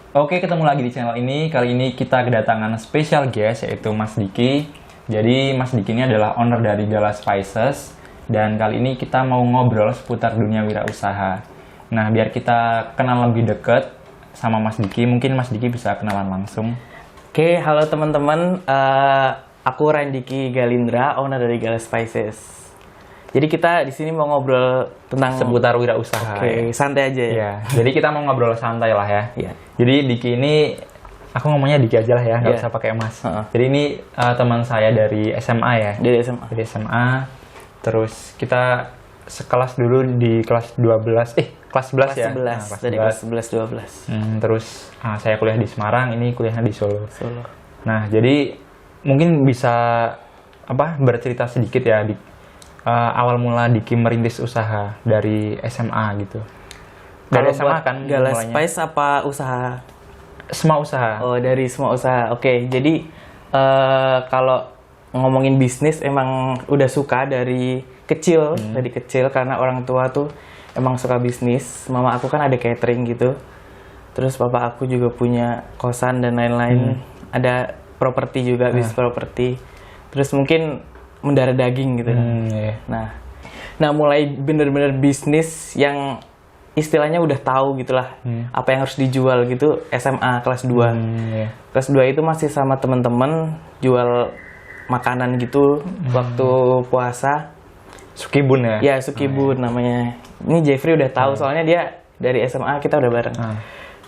Oke, ketemu lagi di channel ini. Kali ini kita kedatangan special guest, yaitu Mas Diki. Jadi Mas Diki ini adalah owner dari Gala Spices. Dan kali ini kita mau ngobrol seputar dunia wirausaha. Nah, biar kita kenal lebih dekat sama Mas Diki, mungkin Mas Diki bisa kenalan langsung. Oke, halo teman-teman. Aku Randiki Galindra, owner dari Gala Spices. Jadi kita di sini mau ngobrol tentang Seputar wirausaha. Oke, santai aja ya. Ya, jadi kita mau ngobrol santai lah ya. Iya. Jadi Diki ini, aku ngomongnya Diki aja lah ya, nggak Iya. usah pakai Mas. Heeh. Jadi ini teman saya dari SMA ya. Dari SMA. Dari SMA. Terus kita sekelas dulu di kelas 12, kelas 11 ya. Kelas 11, Nah, dari kelas 11 12. Terus saya kuliah di Semarang, ini kuliahnya di Solo. Solo. Nah, jadi mungkin bisa bercerita sedikit ya di awal mula Diki merintis usaha dari SMA gitu. Dari Kalau SMA buat kan Gala mulainya. Spice apa usaha? Semua usaha. Oh, dari semua usaha. Oke, jadi kalau ngomongin bisnis emang udah suka dari kecil, karena orang tua tuh emang suka bisnis. Mama aku kan ada catering gitu. Terus papa aku juga punya kosan dan lain-lain. Ada properti juga, bisnis properti. Terus mungkin mendarah daging gitu. Iya. Nah mulai bener-bener bisnis yang istilahnya udah tahu gitulah apa yang harus dijual gitu SMA kelas 2. Iya. Kelas 2 itu masih sama temen-temen jual makanan gitu waktu puasa. Sukibun ya? Ya Sukibun namanya. Ini Jeffrey udah tahu soalnya dia dari SMA kita udah bareng.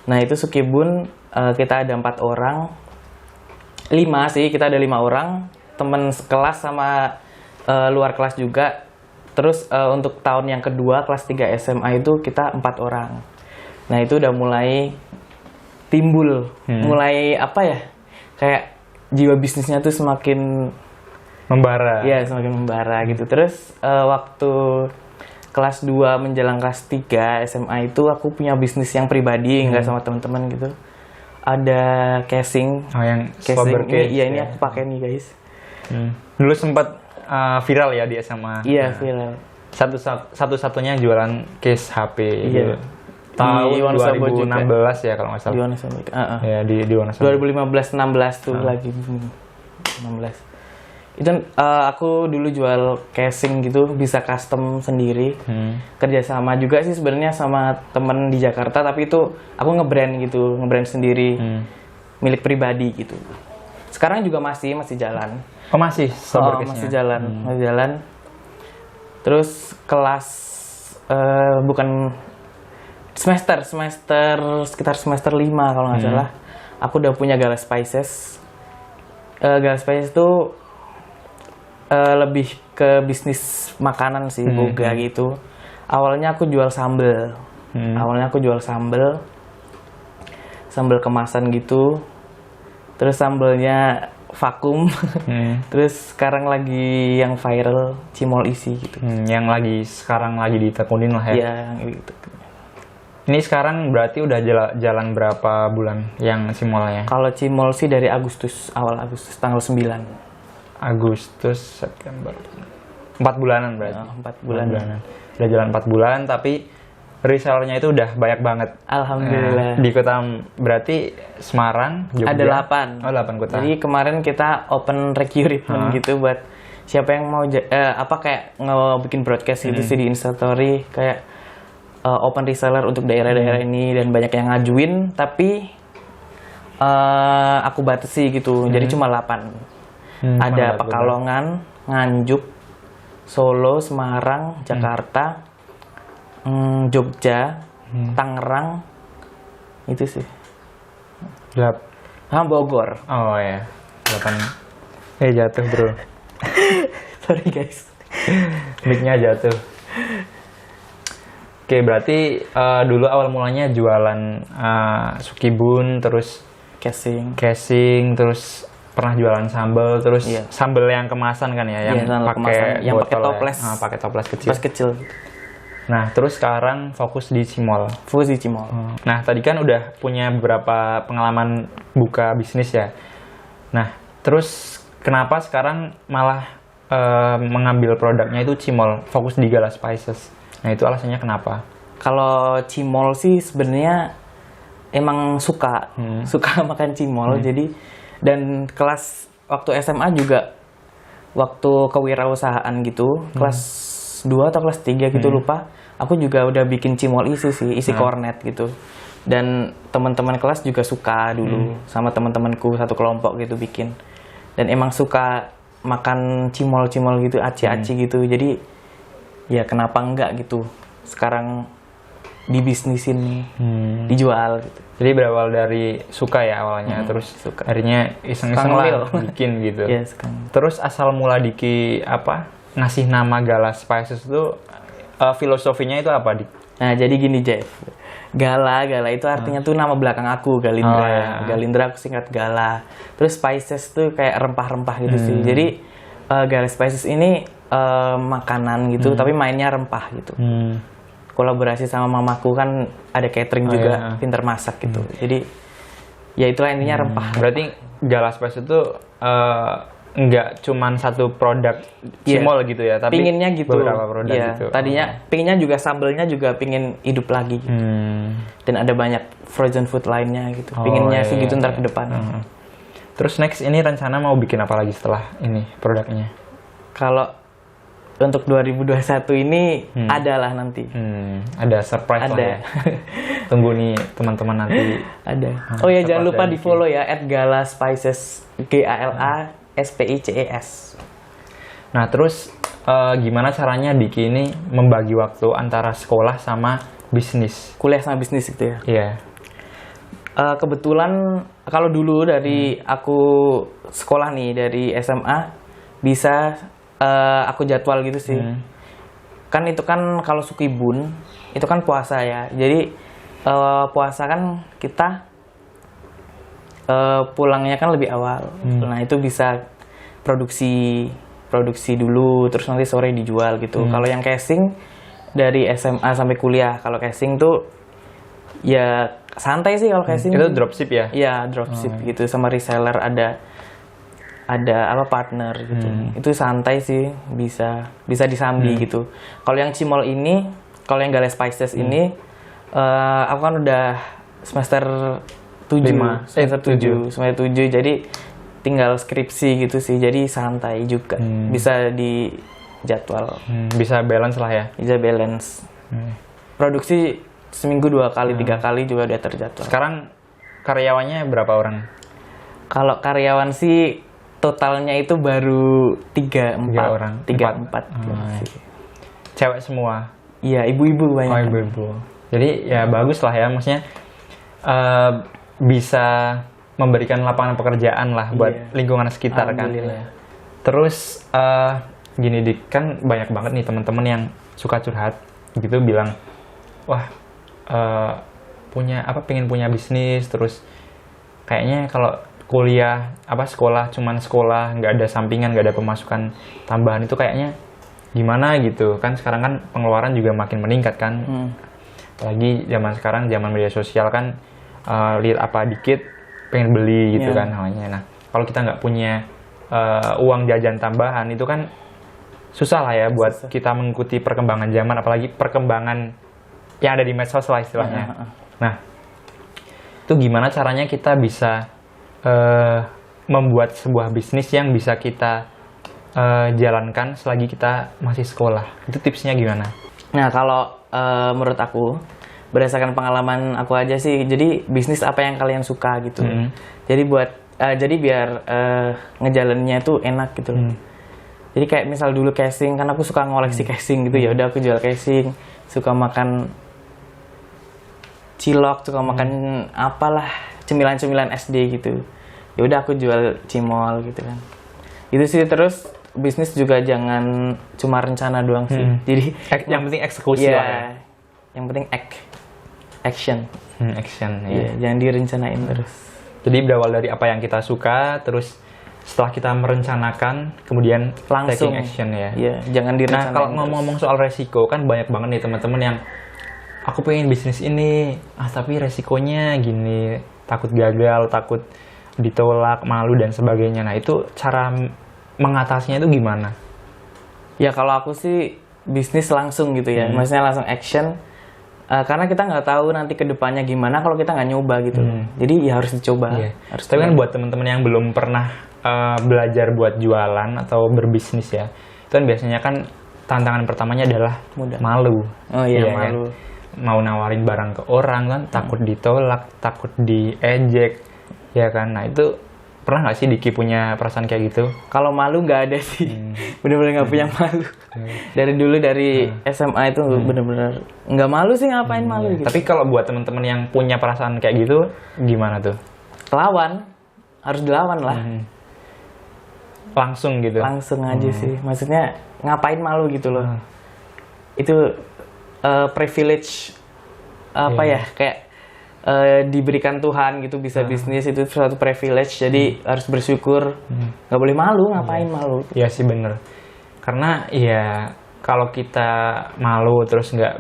Nah itu Sukibun kita ada 4 orang. 5 sih, kita ada 5 orang. Temen sekelas sama luar kelas juga. Terus untuk tahun yang kedua kelas 3 SMA itu kita 4 orang. Nah itu udah mulai timbul, mulai kayak jiwa bisnisnya tuh semakin Membara. ya semakin membara gitu. Terus waktu kelas 2 menjelang kelas 3 SMA itu aku punya bisnis yang pribadi, nggak sama teman-teman gitu. Ada casing. Oh, yang Casing slobber case. ini aku pakai nih guys. Dulu sempat viral ya di SMA. Iya viral. Satu-satunya jualan case HP gitu. Iya. Tahun Di Wonosobo 2016 ya kalau nggak salah. Di Wonosobo. Ya di Wonosobo. 2015-16 tuh lagi 16. Itu aku dulu jual casing gitu, bisa custom sendiri. Kerjasama juga sih sebenarnya sama temen di Jakarta, tapi itu aku nge-brand gitu, nge-brand sendiri, milik pribadi gitu. Sekarang juga masih jalan. Oh masih slobber case-nya? Masih jalan. Terus kelas bukan semester sekitar semester 5 kalau nggak salah, aku udah punya Gala Spices. Gala Spices itu lebih ke bisnis makanan sih, boga gitu. Awalnya aku jual sambel. Sambel kemasan gitu. Terus sambelnya vakum. Terus sekarang lagi yang viral cimol isi gitu. Yang sekarang lagi ditekunin lah ya. Iya, gitu. Ini sekarang berarti udah jalan berapa bulan yang cimolnya? Kalau cimol sih dari awal Agustus tanggal 9. Agustus, September. 4 bulanan berarti. 4 bulanan. Udah jalan 4 bulan, tapi resellernya itu udah banyak banget. Alhamdulillah. Di kota berarti Semarang, Jogja. Ada 8. Oh, 8 kota. Jadi kemarin kita open recruitment gitu buat siapa yang mau kayak bikin broadcast gitu sih di Instastory kayak open reseller untuk daerah-daerah ini, dan banyak yang ngajuin tapi aku batasi gitu. Jadi cuma 8. Ada Pekalongan, Nganjuk, Solo, Semarang, Jakarta, Jogja, Tangerang, itu sih. Bogor. Oh ya, 8. Jatuh bro. Sorry guys. Mic-nya jatuh. Oke, berarti dulu awal mulanya jualan Sukibun, terus casing, terus pernah jualan sambal, terus sambal yang kemasan kan ya, yang pakai toples, pakai toples kecil. Toples kecil. Nah, terus sekarang fokus di cimol. Nah, tadi kan udah punya beberapa pengalaman buka bisnis ya. Nah, terus kenapa sekarang malah mengambil produknya itu cimol, fokus di Gala Spices? Nah, itu alasannya kenapa? Kalau cimol sih sebenarnya emang suka makan cimol. Jadi dan kelas waktu SMA juga waktu kewirausahaan gitu, kelas 2 atau kelas 3 gitu lupa, aku juga udah bikin cimol isi kornet gitu. Dan teman-teman kelas juga suka dulu sama teman-temanku satu kelompok gitu bikin. Dan emang suka makan cimol-cimol gitu, aci-aci gitu. Jadi ya kenapa enggak gitu. Sekarang dibisnisin, dijual gitu. Jadi berawal dari suka ya awalnya, terus suka. akhirnya iseng-iseng lah bikin gitu. Yes, Terus asal mula Diki ngasih nama Gala Spices itu filosofinya itu apa, Dik? Nah jadi gini Jeff, Gala itu artinya tuh nama belakang aku, Galindra. Oh, ya. Galindra aku singkat Gala. Terus Spices tuh kayak rempah-rempah gitu sih. Jadi Gala Spices ini makanan gitu, tapi mainnya rempah gitu. Kolaborasi sama mamaku kan ada catering juga, pinter masak gitu. Jadi ya itulah intinya rempah. Berarti Gala Spices itu nggak cuman satu produk cimol gitu ya, tapi pinginnya gitu. Beberapa produk gitu. Tadinya pinginnya juga sambelnya juga pingin hidup lagi gitu. Dan ada banyak frozen food lainnya gitu. Pinginnya sih gitu ntar ke depan. Terus next ini rencana mau bikin apa lagi setelah ini produknya? Kalau untuk 2021 ini adalah nanti. Ada surprise lah ya. Tunggu nih teman-teman nanti. Ada. Oh ya jangan lupa di follow ya @galaspices GALASPICES. Nah terus gimana caranya Diki ini membagi waktu antara sekolah sama bisnis? Kuliah sama bisnis gitu ya. Iya. Kebetulan kalau dulu dari aku sekolah nih dari SMA bisa aku jadwal gitu sih. Kan itu kan kalau Sukibun itu kan puasa ya. Jadi puasa kan kita pulangnya kan lebih awal. Nah itu bisa produksi dulu terus nanti sore dijual gitu. Kalau yang casing dari SMA sampai kuliah. Kalau casing tuh ya santai sih kalau casing. Itu dropship ya? Iya dropship gitu sama reseller ada partner gitu. Itu santai sih, bisa disambi gitu. Kalau yang cimol ini, kalau yang Gala Spices ini aku kan udah semester 7, jadi tinggal skripsi gitu sih. Jadi santai juga. Bisa dijadwal. Bisa balance lah ya. Bisa balance. Produksi seminggu 2 kali, 3 kali juga udah terjadwal. Sekarang karyawannya berapa orang? Kalau karyawan sih totalnya itu baru 3-4 orang. 3-4 Cewek semua? Iya, ibu-ibu banyak. Oh, ibu-ibu. Jadi ya bagus lah ya, maksudnya bisa memberikan lapangan pekerjaan lah buat lingkungan sekitar kan. Terus gini Dik, kan banyak banget nih teman-teman yang suka curhat gitu bilang, wah pengen punya bisnis, terus kayaknya kalau kuliah sekolah cuman sekolah, nggak ada sampingan, nggak ada pemasukan tambahan, itu kayaknya gimana gitu kan. Sekarang kan pengeluaran juga makin meningkat kan, apalagi zaman sekarang, zaman media sosial kan, lihat apa dikit pengen beli gitu kan hanya. Nah kalau kita nggak punya uang jajan tambahan itu kan susah lah ya buat kita mengikuti perkembangan zaman, apalagi perkembangan yang ada di medsos lah istilahnya. Nah itu gimana caranya kita bisa membuat sebuah bisnis yang bisa kita jalankan selagi kita masih sekolah? Itu tipsnya gimana? Nah kalau menurut aku, berdasarkan pengalaman aku aja sih, jadi bisnis apa yang kalian suka gitu. Jadi biar ngejalaninnya itu enak gitu. Jadi kayak misal dulu casing, kan aku suka ngoleksi casing gitu, ya udah aku jual casing. Suka makan cilok, suka makan apalah, cemilan-cemilan SD gitu. Ya udah aku jual cimol gitu kan. Itu sih. Terus bisnis juga jangan cuma rencana doang sih. Jadi yang penting eksekusi lah ya. Yang penting action. Action ya. Yeah, jangan direncanain terus. Jadi berawal dari apa yang kita suka, terus setelah kita merencanakan, kemudian langsung taking action ya. Iya, jangan direncanain. Nah, kalau ngomong-ngomong soal resiko, kan banyak banget nih teman-teman yang aku pengen bisnis ini, tapi resikonya gini, takut gagal, takut ditolak, malu dan sebagainya. Nah, itu cara mengatasinya itu gimana? Ya kalau aku sih bisnis langsung gitu ya, maksudnya langsung action. karena kita nggak tahu nanti kedepannya gimana kalau kita nggak nyoba gitu. Jadi ya harus dicoba. Iya. Harus Tapi kan coba. buat teman-teman yang belum pernah belajar buat jualan atau berbisnis ya, itu kan biasanya kan tantangan pertamanya adalah Mudah. malu. Oh iya, Iya kan? malu. Mau nawarin barang ke orang kan takut ditolak, takut diejek, ya kan. Nah itu pernah nggak sih Diki punya perasaan kayak gitu? Kalau malu nggak ada sih. Bener-bener nggak punya malu. Dari dulu dari SMA itu bener-bener nggak malu sih, ngapain malu gitu. Tapi kalau buat teman-teman yang punya perasaan kayak gitu, gimana tuh? Lawan, harus dilawan lah. Langsung gitu? Langsung aja sih. Maksudnya ngapain malu gitu loh. Itu privilege apa ya, kayak diberikan Tuhan gitu, bisa bisnis itu suatu privilege. Jadi harus bersyukur. Nggak boleh malu, ngapain malu. Iya sih bener. Karena ya kalau kita malu terus nggak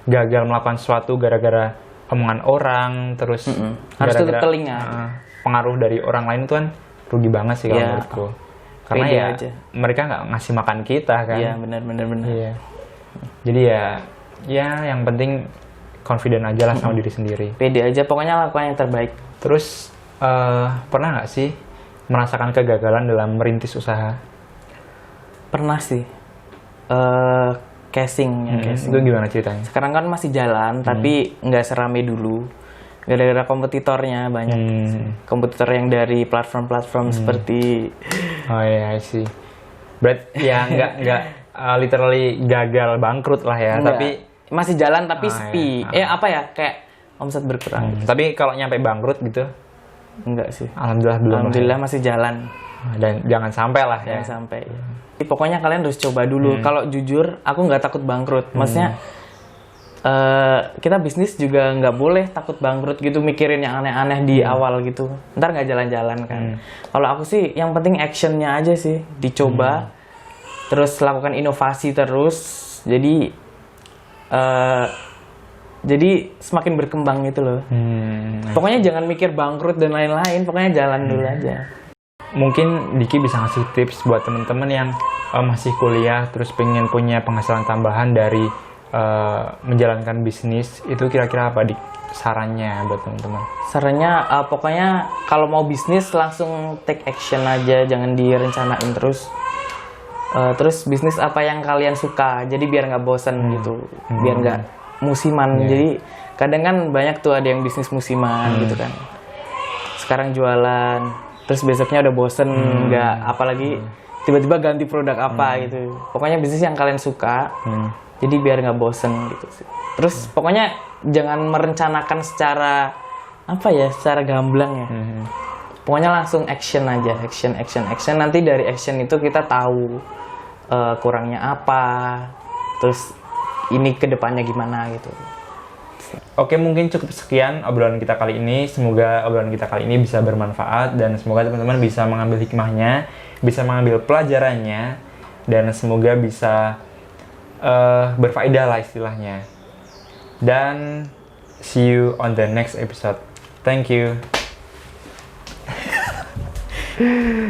gagal melakukan sesuatu gara-gara omongan orang, terus Harus tutup gara-gara, telinga. pengaruh dari orang lain tuh kan rugi banget sih kalau Iya. menurutku. Karena Pede ya aja. mereka nggak ngasih makan kita kan. Iya, benar-benar. Iya. Jadi ya yang penting confident aja lah sama diri sendiri. Pede aja, pokoknya lakukan yang terbaik. Terus pernah nggak sih merasakan kegagalan dalam merintis usaha? Pernah sih. Casing. Itu gimana ceritanya? Sekarang kan masih jalan, tapi nggak serame dulu. Gara-gara kompetitornya banyak. Kompetitor yang dari platform-platform seperti Oh iya, I see. Berarti ya nggak literally gagal bangkrut lah ya, Enggak. tapi masih jalan tapi Ah, sepi. iya. Apa ya, kayak omset berkurang. tapi kalau nyampe bangkrut gitu, Enggak sih. alhamdulillah belum. Alhamdulillah masih jalan. Dan jangan sampai lah ya. Jangan sampai. Pokoknya kalian harus coba dulu. Kalau jujur, aku nggak takut bangkrut. Maksudnya kita bisnis juga nggak boleh takut bangkrut gitu, mikirin yang aneh-aneh di awal gitu. Ntar nggak jalan-jalan kan. Kalau aku sih, yang penting actionnya aja sih, dicoba, terus lakukan inovasi terus. Jadi semakin berkembang gitu loh. Pokoknya jangan mikir bangkrut dan lain-lain. Pokoknya jalan dulu aja. Mungkin Diki bisa ngasih tips buat temen-temen yang masih kuliah terus pengen punya penghasilan tambahan dari menjalankan bisnis, itu kira-kira apa Dik sarannya buat teman-teman? Sarannya pokoknya kalau mau bisnis langsung take action aja, jangan direncanain terus. Terus bisnis apa yang kalian suka, jadi biar nggak bosan gitu, biar nggak musiman. Jadi kadang kan banyak tuh ada yang bisnis musiman gitu kan. Sekarang jualan, terus besoknya udah bosen, nggak apalagi tiba-tiba ganti produk apa gitu. Pokoknya bisnis yang kalian suka. Jadi biar nggak bosen gitu sih. Terus pokoknya jangan merencanakan secara secara gamblang ya. Pokoknya langsung action aja, action. Nanti dari action itu kita tahu kurangnya apa, terus ini kedepannya gimana gitu. Oke, mungkin cukup sekian obrolan kita kali ini. Semoga obrolan kita kali ini bisa bermanfaat dan semoga teman-teman bisa mengambil hikmahnya, bisa mengambil pelajarannya, dan semoga bisa berfaedah lah istilahnya. Dan see you on the next episode. Thank you.